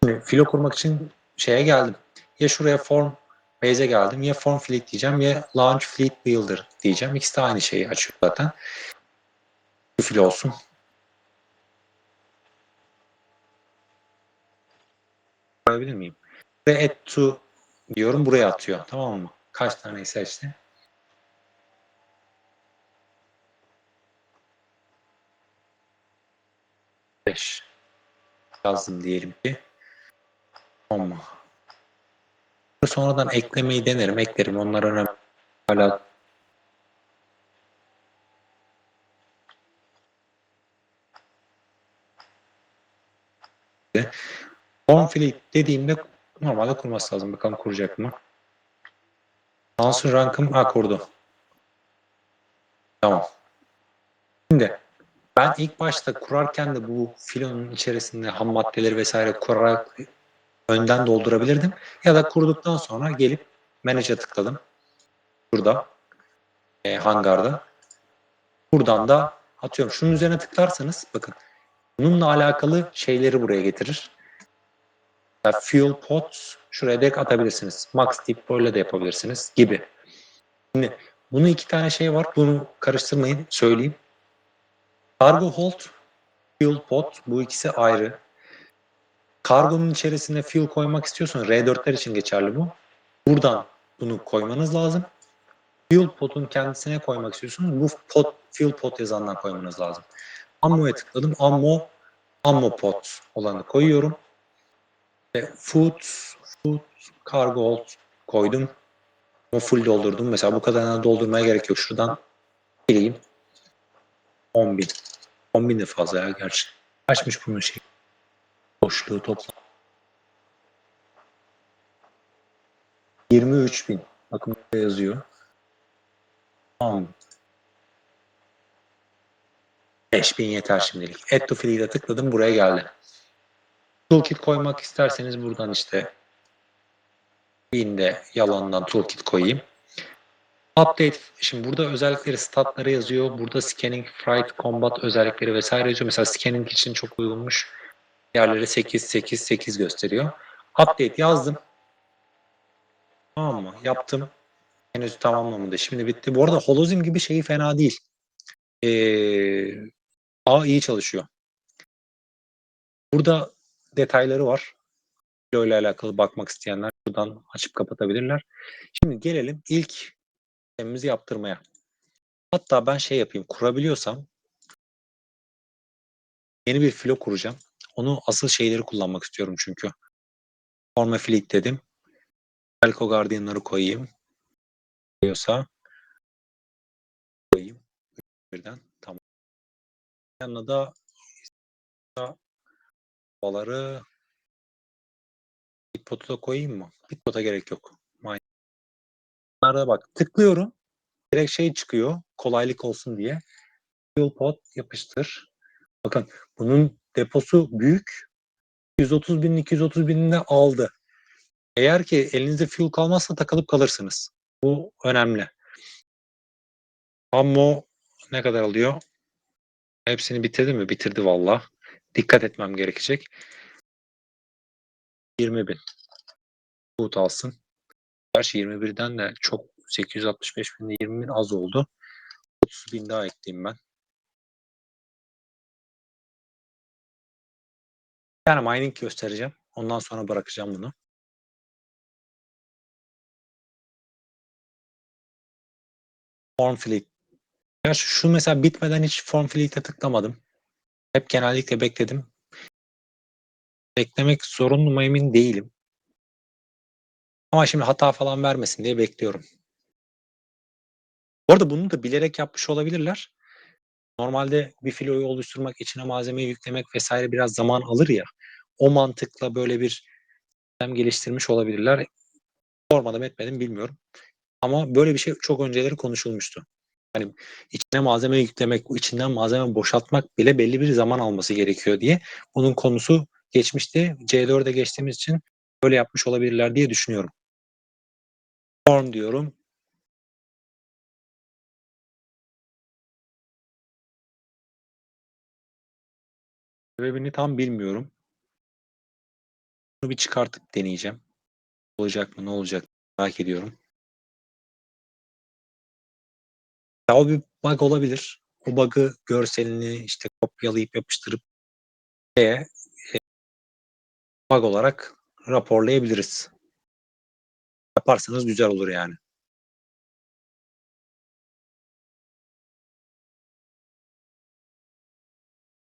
Şimdi filo kurmak için şeye geldim. Ya şuraya form base'e geldim. Ya form fleet diyeceğim ya launch fleet builder diyeceğim. İkisi de aynı şeyi açıyor zaten. Bir filo olsun. Kurabilir miyim? Ve add to diyorum, buraya atıyor. Tamam mı? Kaç tane seçti? Beş. Yazdım diyelim ki. Ama sonradan eklemeyi denerim, eklerim. Onlar önemli. Hala Cornflake dediğimde normalde kurması lazım. Bakalım kuracak mı? Answer rankım kurdu. Tamam. Şimdi ben ilk başta kurarken de bu filonun içerisinde ham maddeleri vesaire kurarak önden doldurabilirdim. Ya da kurduktan sonra gelip Manage'e tıkladım. Burada. Hangarda. Buradan da atıyorum. Şunun üzerine tıklarsanız bakın. Bununla alakalı şeyleri buraya getirir. Yani fuel pods şuraya direkt atabilirsiniz. Max deyip böyle de yapabilirsiniz gibi. Şimdi bunun iki tane şey var. Bunu karıştırmayın. Söyleyeyim. Cargo hold, fuel pod bu ikisi ayrı. Kargonun içerisine fuel koymak istiyorsan R4'ler için geçerli bu. Buradan bunu koymanız lazım. Fuel pod'un kendisine koymak istiyorsunuz. Bu pod, fuel pod yazandan koymanız lazım. Ammo'ya tıkladım. Ammo pod olanı koyuyorum. Food, cargo hold koydum. O full doldurdum. Mesela bu kadarına doldurmaya gerek yok. Şuradan gireyim. 10.000. 10.000 de fazla ya gerçi. Kaçmış bunun şey? Boşluğu toplam. 23.000. Bakın burada yazıyor. Tamam. 5.000 yeter şimdilik. Add to Fleet'e tıkladım. Buraya geldi. Toolkit koymak isterseniz buradan işte de yalandan toolkit koyayım. Update. Şimdi burada özellikleri statları yazıyor. Burada scanning, fright, combat özellikleri vesaire yazıyor. Mesela scanning için çok uygunmuş. Diğerleri 8, 8, 8 gösteriyor. Update yazdım. Tamam mı? Yaptım. Henüz tamamlamadı. Şimdi bitti. Bu arada Holozim gibi şeyi fena değil. İyi çalışıyor. Burada detayları var. Böyle alakalı bakmak isteyenler buradan açıp kapatabilirler. Şimdi gelelim ilk sistemimizi yaptırmaya. Hatta ben şey yapayım. Kurabiliyorsam yeni bir filo kuracağım. Onu asıl şeyleri kullanmak istiyorum çünkü. Forma fleet dedim. Elko Guardian'ları koyayım. Diyorsa koyayım. Birden. Tamam. Yanına da baları Bitpot'a da koyayım mı? Bitpot'a gerek yok. Bunlara bak. Tıklıyorum. Direkt şey çıkıyor. Kolaylık olsun diye. Fuel pod yapıştır. Bakın bunun deposu büyük. 130 binin 230 binini de aldı. Eğer ki elinizde fuel kalmazsa takılıp kalırsınız. Bu önemli. Ammo ne kadar alıyor? Hepsini bitirdi mi? Bitirdi valla. Dikkat etmem gerekecek. 20 bin. Boot alsın. Gerçi 21'den de çok 865 binde 20 bin az oldu. 30 bin daha ekleyeyim ben. Bir tane mining göstereceğim. Ondan sonra bırakacağım bunu. Form Fleet. Gerçi şu mesela bitmeden hiç Form Fleet'e tıklamadım. Hep genellikle bekledim. Beklemek zorunlu mu emin değilim. Ama şimdi hata falan vermesin diye bekliyorum. Bu arada bunu da bilerek yapmış olabilirler. Normalde bir filoyu oluşturmak, içine malzemeyi yüklemek vesaire biraz zaman alır ya. O mantıkla böyle bir sistem geliştirmiş olabilirler. Sormadım etmedim bilmiyorum. Ama böyle bir şey çok önceleri konuşulmuştu. Hani içine malzeme yüklemek, içinden malzeme boşaltmak bile belli bir zaman alması gerekiyor diye. Bunun konusu geçmişti. C4'e geçtiğimiz için böyle yapmış olabilirler diye düşünüyorum. Form diyorum. Sebebini tam bilmiyorum. Bunu bir çıkartıp deneyeceğim. Olacak mı, ne olacak merak ediyorum. Ya o bir bug olabilir. O bug'ı görselini işte kopyalayıp yapıştırıp bug olarak raporlayabiliriz. Yaparsanız güzel olur yani.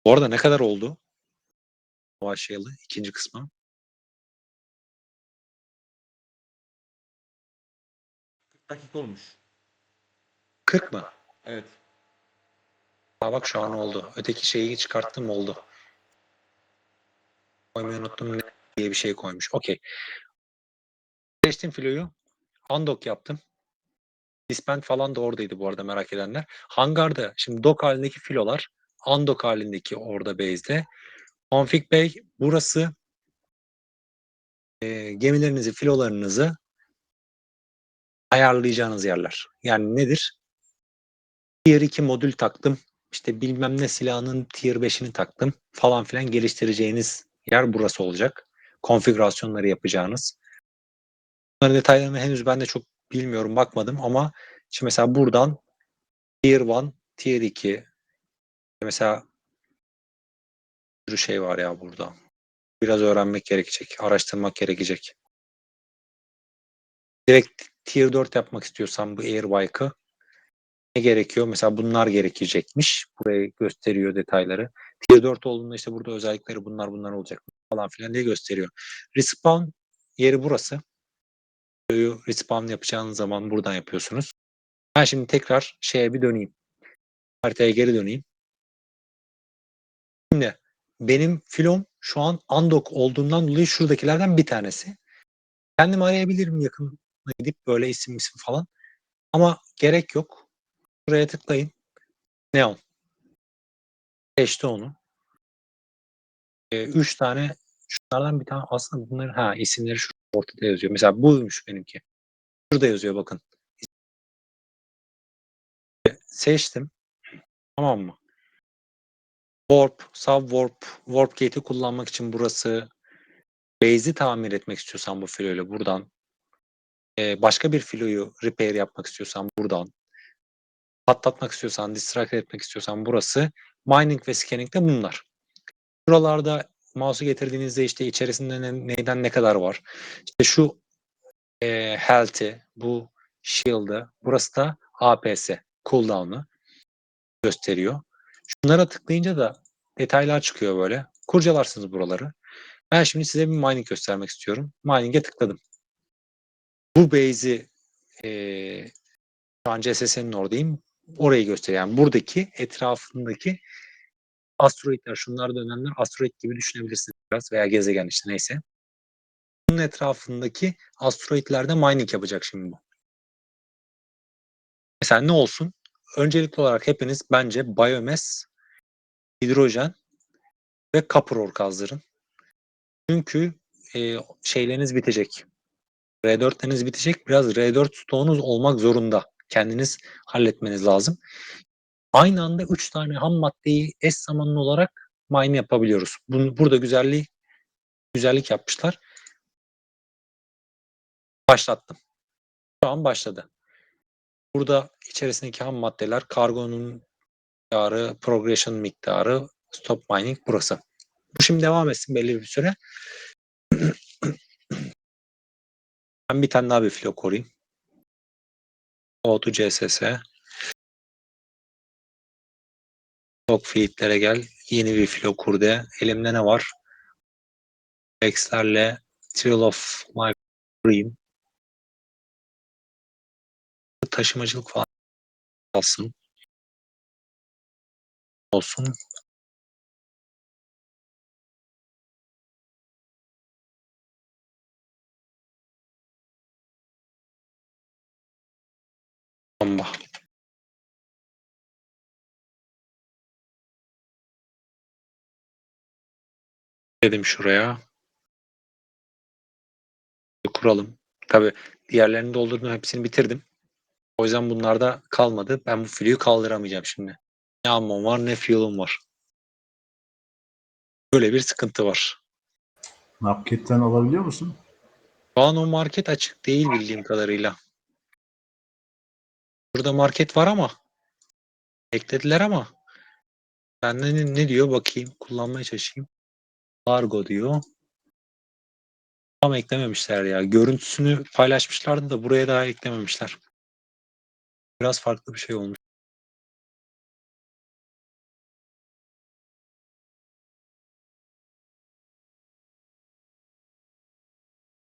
Bu arada ne kadar oldu başlayalı ikinci kısmı? 40 dakika olmuş. 40 mı? Evet. Aa, bak şu an oldu. Öteki şeyi çıkarttım oldu. Koymayı unuttum ne diye bir şey koymuş. Okey. Seçtim filoyu. Undock yaptım. Dispend falan da oradaydı bu arada merak edenler. Hangarda şimdi dock halindeki filolar, undock halindeki orada base'de. Config Bay burası gemilerinizi, filolarınızı ayarlayacağınız yerler. Yani nedir? Tier 2 modül taktım. İşte bilmem ne silahının Tier 5'ini taktım falan filan geliştireceğiniz yer burası olacak. Konfigürasyonları yapacağınız. Bunların detaylarını henüz ben de çok bilmiyorum, bakmadım ama şimdi mesela buradan Tier 1, Tier 2 mesela bir sürü şey var ya burada. Biraz öğrenmek gerekecek, araştırmak gerekecek. Direkt Tier 4 yapmak istiyorsam bu Airbike'ı ne gerekiyor? Mesela bunlar gerekecekmiş. Buraya gösteriyor detayları. Tier 4 olduğunda işte burada özellikleri bunlar olacak falan filan diye gösteriyor. Respawn yeri burası. Respawn yapacağınız zaman buradan yapıyorsunuz. Ben şimdi tekrar şeye bir döneyim. Haritaya geri döneyim. Şimdi benim filom şu an undock olduğundan dolayı şuradakilerden bir tanesi. Kendim arayabilirim yakına gidip böyle isim falan. Ama gerek yok. Buraya tıklayın. Neon. Seçti onu. Üç tane şunlardan bir tane aslında bunların isimleri şu ortada yazıyor. Mesela buymuş benimki. Şurada yazıyor bakın. Seçtim. Tamam mı? Warp, Subwarp, Warp Gate'i kullanmak için burası. Base'i tamir etmek istiyorsan bu filoyla buradan. Başka bir filoyu repair yapmak istiyorsan buradan. Patlatmak istiyorsan, distract etmek istiyorsan burası. Mining ve scanning de bunlar. Buralarda mouse'u getirdiğinizde işte içerisinde neyden ne kadar var. İşte şu health'i, bu shield'ı, burası da APS, cooldown'ı gösteriyor. Şunlara tıklayınca da detaylar çıkıyor böyle. Kurcalarsınız buraları. Ben şimdi size bir mining göstermek istiyorum. Mining'e tıkladım. Bu base'i şu an CSS'nin oradayım. Orayı gösteriyor. Yani buradaki etrafındaki asteroidler, şunlar dönenler asteroid gibi düşünebilirsiniz biraz veya gezegen işte neyse. Bunun etrafındaki asteroidlerde mining yapacak şimdi bu. Mesela ne olsun? Öncelikli olarak hepiniz bence biomass, hidrojen ve copper ore kazdırın. Çünkü şeyleriniz bitecek. R4'leriniz bitecek. Biraz R4 stoğunuz olmak zorunda. Kendiniz halletmeniz lazım. Aynı anda 3 tane ham maddeyi eş zamanlı olarak mine yapabiliyoruz. Burada güzellik yapmışlar. Başlattım. Şu an başladı. Burada içerisindeki ham maddeler, kargonun miktarı, progression miktarı, stop mining burası. Bu şimdi devam etsin belli bir süre. Ben bir tane daha bir filo koruyayım. Auto CSS. Log feed'lere gel. Yeni bir filo kur de. Elimde ne var? X'lerle Trail of Life kurayım. Taşımacılık falan olsun. Olsun. Bomba. Dedim şuraya. Kuralım. Tabii diğerlerini doldurdum. Hepsini bitirdim. O yüzden bunlarda kalmadı. Ben bu filoyu kaldıramayacağım şimdi. Ne ammon var ne fuel'um var. Böyle bir sıkıntı var. Marketten alabiliyor musun? Şu an o market açık değil bildiğim kadarıyla. Burada market var ama eklediler ama benden ne diyor bakayım, kullanmaya çalışayım. Largo diyor. Tam eklememişler ya. Görüntüsünü paylaşmışlardı da buraya daha eklememişler. Biraz farklı bir şey olmuş.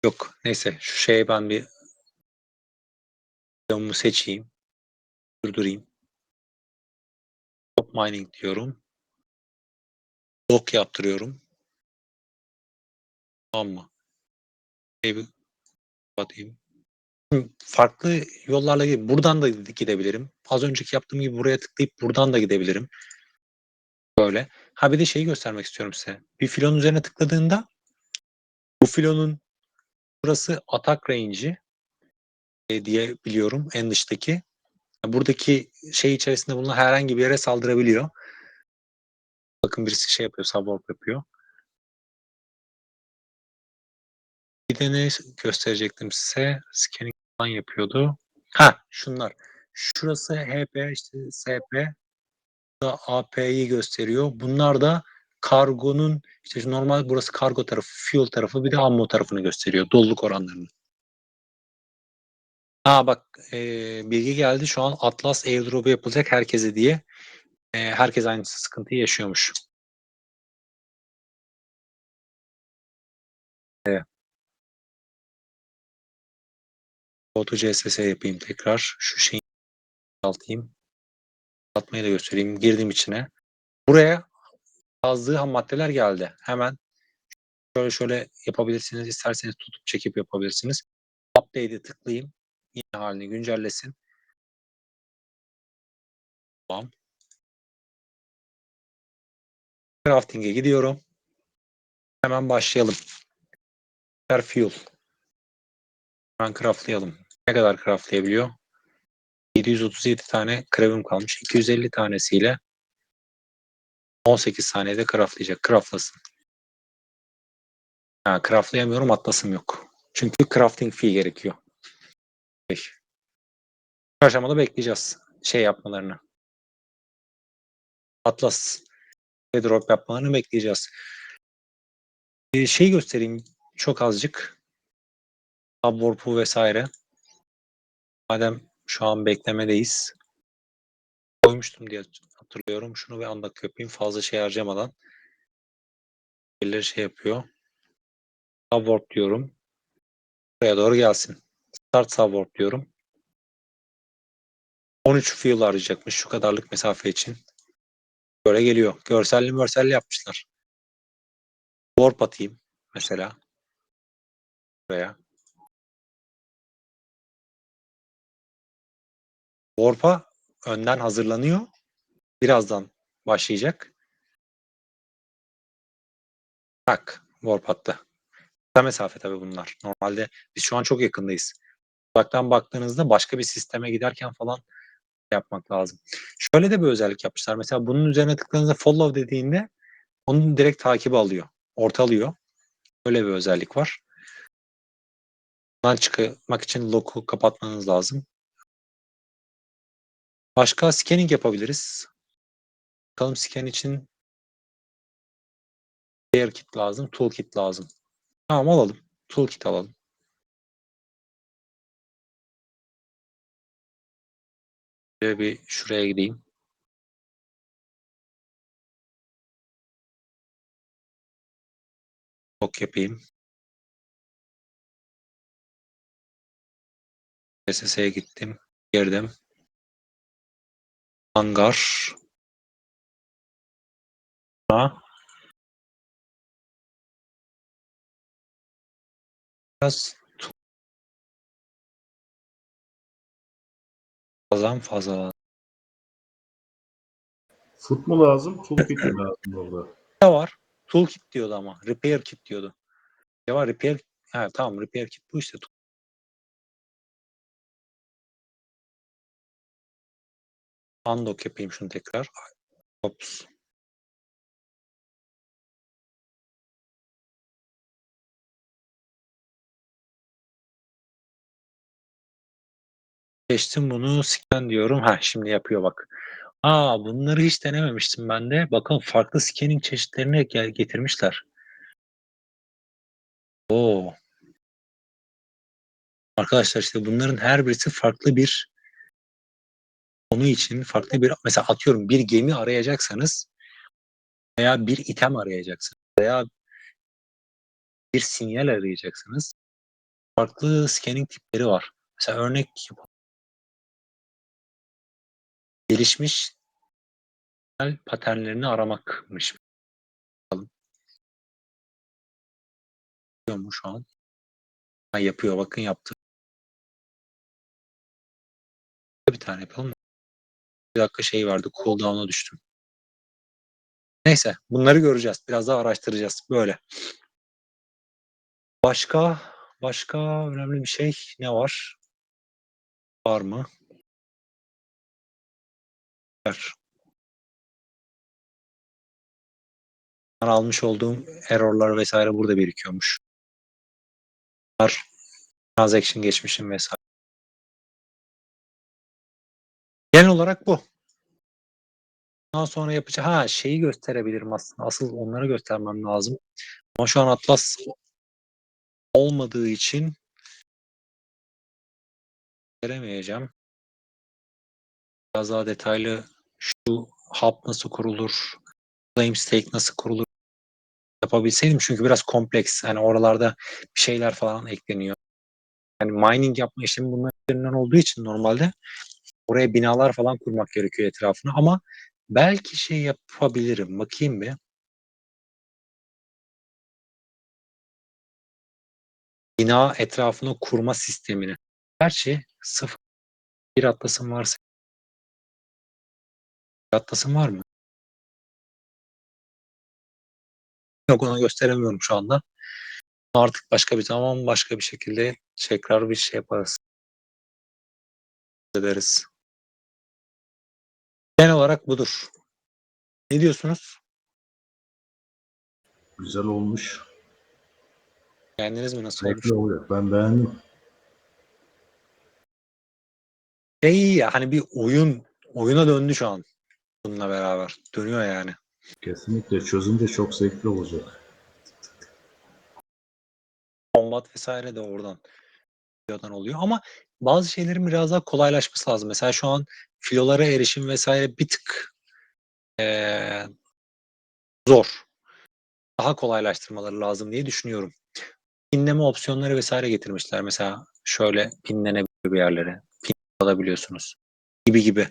Yok. Neyse şu şeye ben bir videomu seçeyim. Durdurayım. Top mining diyorum. Block yaptırıyorum. Tamam mı? Bir kapatayım. Farklı yollarla buradan da gidebilirim. Az önceki yaptığım gibi buraya tıklayıp buradan da gidebilirim. Böyle. Ha bir de şeyi göstermek istiyorum size. Bir filonun üzerine tıkladığında bu filonun burası atak range'i diye biliyorum en dıştaki. Buradaki şey içerisinde bulunan herhangi bir yere saldırabiliyor. Bakın birisi şey yapıyor, subwarp yapıyor. Bir de ne gösterecektim size? Scanning falan yapıyordu. Ha şunlar. Şurası HP, işte SP, da AP'yi gösteriyor. Bunlar da kargonun işte normal burası kargo tarafı, fuel tarafı bir de ammo tarafını gösteriyor. Doluluk oranlarını. Ha bak bilgi geldi şu an Atlas airdrop'u yapılacak herkese diye. Herkes aynı sıkıntıyı yaşıyormuş. Evet. Auto CSS yapayım tekrar. Şu şeyi altayım. Atmayı da göstereyim. Girdim içine. Buraya yazdığı ham maddeler geldi. Hemen şöyle yapabilirsiniz. İsterseniz tutup çekip yapabilirsiniz. Update'e tıklayayım. Yine halini güncellesin. Tamam. Crafting'e gidiyorum. Hemen başlayalım. Fuel. Hemen craftlayalım. Ne kadar craftlayabiliyor? 737 tane craft'ım kalmış. 250 tanesiyle 18 saniyede craftlayacak. Craftlasın. Ha, craftlayamıyorum, atlasım yok. Çünkü crafting fee gerekiyor. Bu aşamada bekleyeceğiz şey yapmalarını. Atlas drop yapmalarını bekleyeceğiz. Şey göstereyim çok azıcık. Subwarp'u vesaire. Madem şu an beklemedeyiz. Koymuştum diye hatırlıyorum. Şunu bir anda yapayım fazla şey harcamadan. Birileri şey yapıyor. Subwarp diyorum. Buraya doğru gelsin. Start subwarp diyorum. 13 fuel harcayacakmış şu kadarlık mesafe için. Böyle geliyor. Görselli yapmışlar. Warp atayım mesela. Buraya. Warp'a önden hazırlanıyor. Birazdan başlayacak. Tak. Warp attı. Kısa mesafe tabii bunlar. Normalde biz şu an çok yakındayız. Uzaktan baktığınızda başka bir sisteme giderken falan yapmak lazım. Şöyle de bir özellik yapmışlar. Mesela bunun üzerine tıkladığınızda follow dediğinde onu direkt takibi alıyor. Ortalıyor. Öyle bir özellik var. Bundan çıkmak için lock'u kapatmanız lazım. Başka scanning yapabiliriz. Bakalım scan için layer kit lazım, toolkit lazım. Tamam alalım. Toolkit alalım. Şöyle bir şuraya gideyim. Lock yapayım. SS'ye gittim. Girdim. Hangar. Biraz fazla. Foot mu lazım, toolkit mi lazım orada? Ne var? Toolkit diyordu ama. Repair kit diyordu. Ne var? Repair. Ha, tamam repair kit bu işte. Undock yapayım şunu tekrar. Ops. Geçtim bunu. Scan diyorum. Ha şimdi yapıyor bak. Bunları hiç denememiştim ben de. Bakın farklı scanning çeşitlerini getirmişler. Oo. Arkadaşlar işte bunların her birisi farklı bir konu için farklı bir mesela atıyorum bir gemi arayacaksanız veya bir item arayacaksınız veya bir sinyal arayacaksınız. farklı scanning tipleri var. Mesela örnek gelişmiş paternlerini aramakmış. Yapıyor mu şu an? Ha, yapıyor. Bakın yaptı. Bir tane yapalım mı? Bir dakika şey vardı. Cooldown'a düştüm. Neyse. Bunları göreceğiz. Biraz daha araştıracağız. Böyle. Başka önemli bir şey ne var? Var mı? Var. Ben almış olduğum error'lar vesaire burada birikiyormuş. Var. Transaction geçmişim vesaire. Genel olarak bu. Daha sonra yapacağım. Şeyi gösterebilirim aslında. Asıl onları göstermem lazım. Ama şu an Atlas olmadığı için veremeyeceğim. Biraz daha detaylı şu hub nasıl kurulur, claim stake nasıl kurulur yapabilseydim. Çünkü biraz kompleks. Yani oralarda bir şeyler falan ekleniyor. Yani mining yapma işlemi bunların üzerinden olduğu için normalde oraya binalar falan kurmak gerekiyor etrafına. Ama belki şey yapabilirim. Bakayım bir. Bina etrafına kurma sistemini. Gerçi sıfır bir atlasım varsa bir atlasım var mı? Yok, onu gösteremiyorum şu anda. Artık başka bir zaman başka bir şekilde tekrar bir şey yaparız. Ederiz. Genel olarak budur. Ne diyorsunuz? Güzel olmuş. Beğendiniz mi? Nasıl olmuş? Zevkli oluyor. Ben beğendim. Şey ya, hani bir oyuna döndü şu an bununla beraber. Dönüyor yani. Kesinlikle çözünce çok zevkli olacak. Combat vesaire de oradan oluyor ama bazı şeylerin biraz daha kolaylaşması lazım. Mesela şu an filolara erişim vesaire bir tık zor. Daha kolaylaştırmaları lazım diye düşünüyorum. Pinleme opsiyonları vesaire getirmişler. Mesela şöyle pinlenebiliyor bir yerlere. Pin alabiliyorsunuz. Gibi.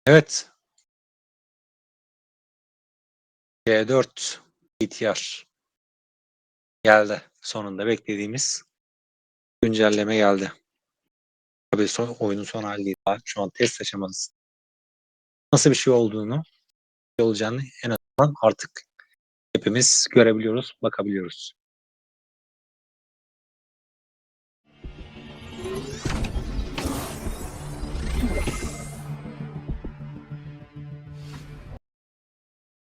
Evet. C4 BTR geldi. Sonunda beklediğimiz güncelleme geldi. Tabii oyunun son hali değil. Daha şu an test aşaması. Nasıl bir şey olacağını en azından artık hepimiz görebiliyoruz, bakabiliyoruz.